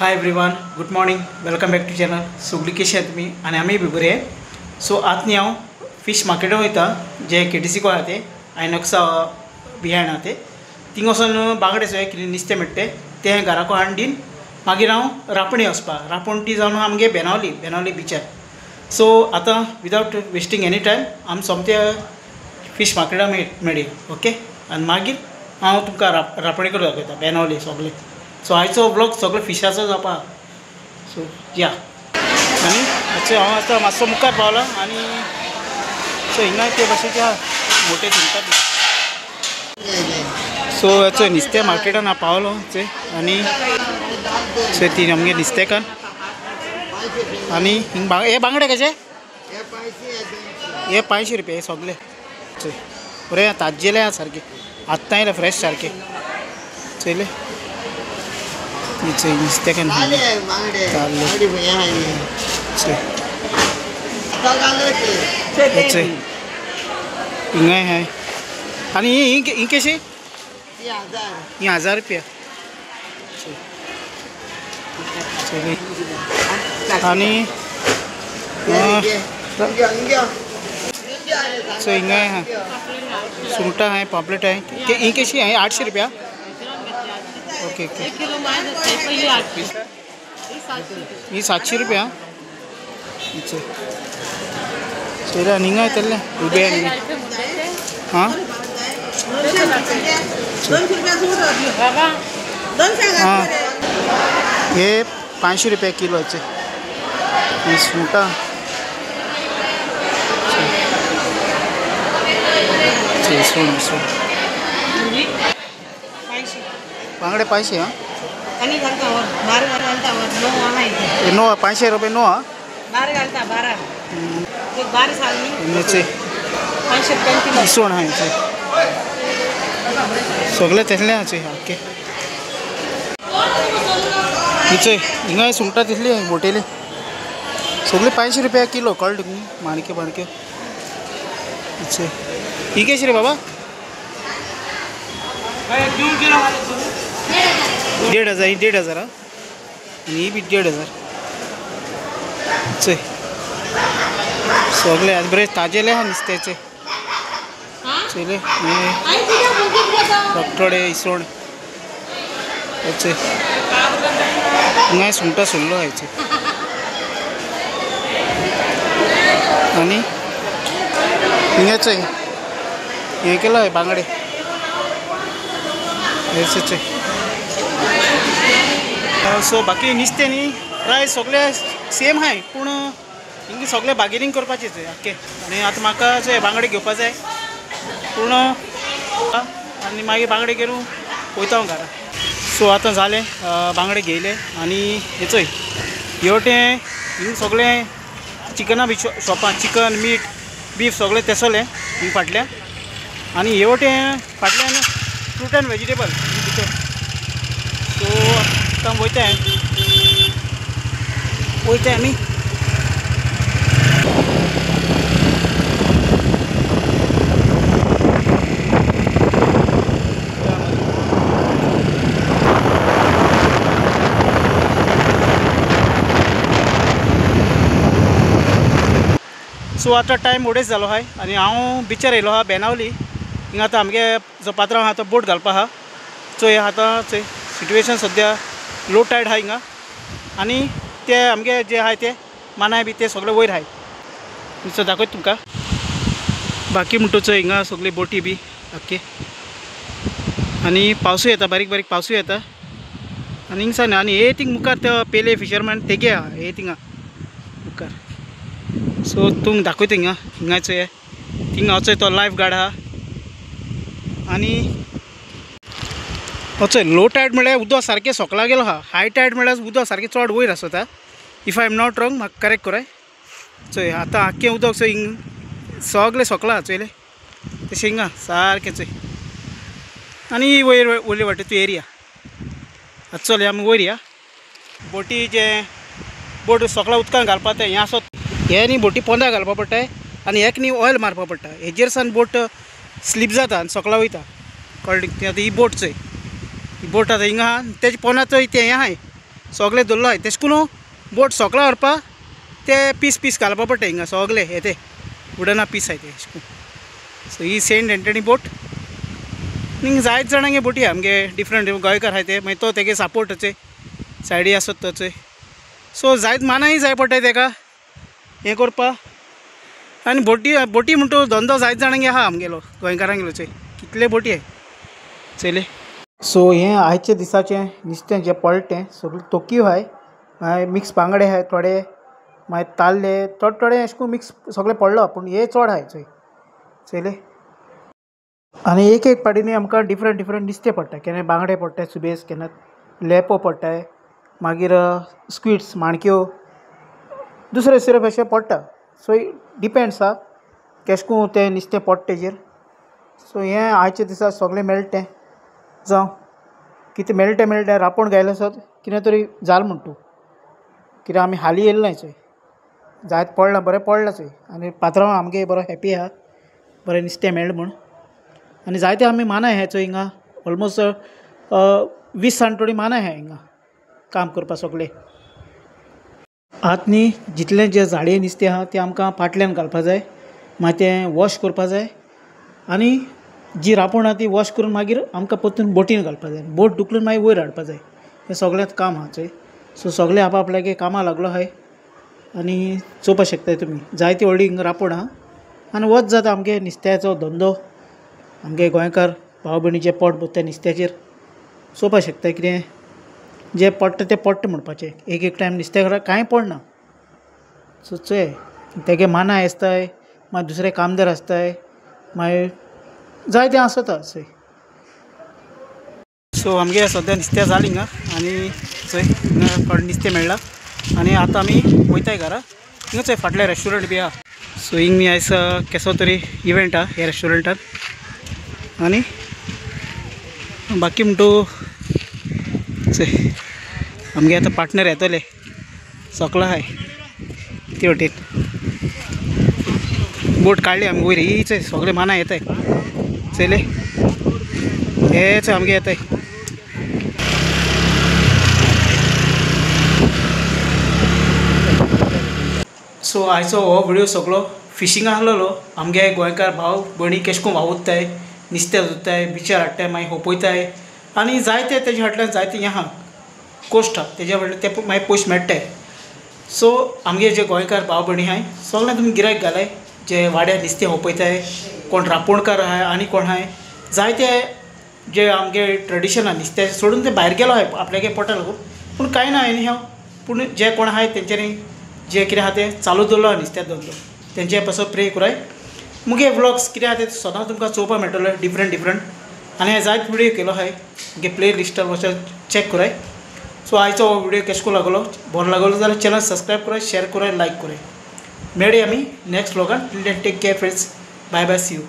Hi everyone, good morning, welcome back to channel. सगळी कशी आहात तुम्ही? आणि आम्ही बी बरे. सो आत न्ही हांव फिश मार्केटान वयता, जे केटीसी को आहा ते आयनॉक्सा बिहायंड आहा ते थिंग वचून बांगडे सगळे कितें नुस्तें मेळटा तें घराको हाडून मागीर हांव रापणी वचपाक रापणटी जावन आमगे बेनावली बिचार. सो आतां विदाउट वेस्टींग एनी टायम आमी सोमते फिश मार्केटान मेळया. ओके, आनी मागीर हांव तुमकां रापणी करून दाखयता बेनावली सगळे. सो आयचो ब्लॉग सगळो फिशाचो जावपा. सो या आनी हांव आतां मातसो मुखार पावला आनी सो हिंगा ते भाशेचे मोठे सुंगटां. सो हाचो नुस्तें मार्केटान हांव पावलो आनी सो ती आमगे नुस्तेंकार आनी हिंग हे बांगडे कशे? हे 500 रुपया हे सगळे. बरें ताज्जेले आहा सारके, आत्तां येयले फ्रेश सारके. चयले नुस्तेंकार हिंगाय हाय. आनी ही कशी? ही 1000 रुपया. आनी सो हिंगाय हा सुंगटां हाय, पापलेट हाय. ही कशी हाय? 800 रुपया. Okay okay. ही 700 रुपया. चला निंगा येतले उबे हां हां हे 500 रुपया किलोचे. ही सुंगटां बांगडे 500. हां नो 500 रुपये नो. हां इसवण हाय सगळे तेसले हाचे. ओके हिचे हिंगा सुंगटां तिसली मोटेली सगळे 500 रुपया किलो. कळ्ळें तुमी? माणके हिचे ही कशी रे बाबा? 1,500. ही 1,500 आणि ही बी 1,500. सगळे आज बरे ताजेले आहा नुस्त्याचे. चले रक्तडे इसवण हेचे हिंगा सुंगटां सोडलो हायचे. आनी हिंगाचे हे केलं आहे बांगडे हेचे. सो बाकी नुस्तें न्ही प्रायस सगळे सेम हाय, पूण हिंगा सगळे बार्गेनींग करपाचेच ओके. आनी आतां म्हाका अशे बांगडे घेवपा जाय पूण आनी मागीर बांगडे घेवन वयता हांव घरा. सो आतां जालें बांगडे घेयले आनी हेचोय हेवटे हिंगा सगळे चिकना बी शॉपां चिकन मीट बीफ सगळे तेसले हिंगा फाटल्यान. आनी हेवटे फाटल्यान फ्रूट एंड वेजिटेबल भितर. सो आतां वयताय आमी. सो आतां टायम उडेच जालो आहाय आनी हांव बिचार येयलो आहा बेनावली. हिंगा आतां आमगे जो पात्रांव आहा तो बोट घालपा आहा. सो हे आतां सिट्युएशन सद्या लो टायड आहा हिंगा आनी ते आमगे जे आहाय ते मानाय बी ते सगळे वयर आहाय. सो दाखयता तुमकां. बाकी म्हणटूच हिंगा सगळी बोटी बी ओके. आनी पावसूय येता, बारीक बारीक पावसूय येता. आनी हिंगसान आनी हे थिंग मुखार ते पेले फिशरमॅन तेगे आहा हे थिंगा मुखार. सो तुमकां दाखयता हिंगाचो हे थिंगा वचोय तो लायफ गार्ड आहा. आनी वचोय लो टायड म्हळ्यार उदक सारकें सोकला गेलो आहा. हाय टायड म्हळ्यार उदक सारकें चड वयर आसता. If I am not wrong म्हाका करेक्ट कराय. चोय आतां आख्खें उदक चोय हिंग सगळें सोकला चोयलें तशें हिंगा सारकें चोय. आनी वयर वयले वाटेचो एरिया आतां चल आमी वयर या. बोटी जे बोट सोकला उदकान घालपा ते हें आसत हे न्ही बोटी पोंदा घालपा पडटाय आनी हेक न्ही ऑयल मारपा पडटा. हेजेर सान बोट स्लीप जाता आनी सोकला वयता. कळ्ळें? आतां ही बोट चोय ही बोट आतां हिंगा आहा तेजे पोंदा चोय तें हें आहाय सगळे दवरलो आहाय तेश करून बोट सोकला व्हरपा ते पीस पीस घालपा पडटा हिंगा सगळे हे ते उडना पीस आहाय ते अशें करून. सो ही सेंट एंटनी बोट हिंगा जायत जाणांगे बोटी आहा आमगे डिफरंट गोंयकार आहाय ते मागीर तो तेगे सापोर्टाचे सायडी आसत तोचे. सो जायत मानाय जाय पडटाय तेका हें करपा आनी बोटी म्हणटो धंदो जायत जाणांगे आहा आमगेलो गोंयकारांगेलोचे कितले बोटी आहाय चले. सो हें आयचे दिसाचें नुस्तें जें पडलें सगळें तोकयो आहाय मिक्स बांगडे आहाय थोडे मागीर ताल्ले थोडे अशें करून मिक्स सगळें पडलो पूण हे चड आहाय चोय चले. आनी एक पाटींनी आमकां डिफरंट नुस्तें पडटा केन्ना बांगडे पडटाय सुबेज केन्ना लेपो पडटाय मागीर स्क्विड्स माणक्यो दुसरे भशेन पडटा. सो डिपेंड्स आहा केश करून तें नुस्तें पडटा तेजेर. सो हें आयच्या दिसा सगळें मेळटें जावं कितें मेळटा रापूण गायले आसत कितें तरी जाल म्हण तूं कित्याक आमी हालीं येयले नाय चोय जायत पडलां बरें पडलां चोय आनी पात्रांव आमगे बरो हॅप्पी आहा बरें नुस्तें मेळ्ळें म्हूण. आनी जायते आमी मानाय आहाय चोय हिंगा ऑलमोस्ट 20 सांटोळी मानाय आहाय हिंगा काम करपा सगळे. आतां न्ही जितलें जें जाळये नुस्तें आहा तें आमकां पाटल्यान घालपा जाय मागीर तें वॉश करपा जाय आनी जी रापूण आहा ती वॉश करून मागीर आमकां परतून बोटीन घालपा जाय बोट धुकलून मागीर वयर हाडपा जाय हें सगळ्यांत काम आहा चोय. सो सगळे आपल्यागे कामां लागलो आहाय आनी चोवपा शकताय तुमी जायती व्हडली हिंगा रापूण आहा आनी वच जाता आमगे नुस्त्याचो धंदो आमगे गोंयकार भाव भयणीचें पोट भरता नुस्त्याचेर. चोवपा शकता कितें जें पडटा तें पडटा म्हणपाचें एक टायम नुस्तें कांय पडना. सो चोय तेगे मानाय आसताय मागीर दुसरे कामदार आसताय मागीर जायतें आसता चोय. सो आमगे सद्या नुस्तें जालें हिंगा आनी चोय हिंगा थोडें नुस्तें मेळ्ळां आनी आतां आमी वयताय घरा हिंगा चोय फाटलें रेस्टॉरंट बी आहा. सो हिंग मी आयज केसो तरी इव्हेंट आहा ह्या रेस्टॉरंटान आनी बाकी म्हणटू चोय आमगे आतां पार्टनर येतले सोकला आहाय ती वटेन बोट काडली आमी वयर ही चोय सगळे माना येताय चले हेच आमगे येताय. सो आयचो हो व्हिडिओ सगळो फिशींगा आहलोलो आमगे गोंयकार भाव भयणी केश कोन वावुरताय नुस्तें धरताय बिचार हाडटाय मागीर होपयताय आनी जायते तेजे फाटल्यान जायते हें आहा कोस्ट आहा तेजे फाटल्यान ते मागीर पयशे मेळटाय. सो आमगे जे गोंयकार भाव भयणी आहाय सगळ्यांक तुमी गिरायक घालाय जे वाड्यार नुस्तें होपयताय कोण रापोणकार आहाय आनी कोण आहाय जायते जे आमगे ट्रेडिशन आहा नुस्तें सोडून ते भायर गेलो आहाय आपल्यागे पोटा लागून पूण कांय ना एनी हांव पूण जे कोण आहाय तेंच्यांनी जे कितें आहा तें चालू दवरलो आहा नुस्त्या धंदो तेंचे पासून प्रे कराय. मुगे व्लॉग्स कितें आहा ते सदां तुमकां चोवपा मेळटले डिफरंट आनी हांवें जायत व्हिडिओ केलो आहाय मुगे प्ले लिस्टार वचून चॅक कराय. सो आयचो हो व्हिडिओ केश को लागलो बरो लागलो जाल्यार चॅनल सबस्क्रायब कराय शेअर कराय लायक कराय. मेळया आमी नेक्स्ट व्लॉगान take care friends bye see you.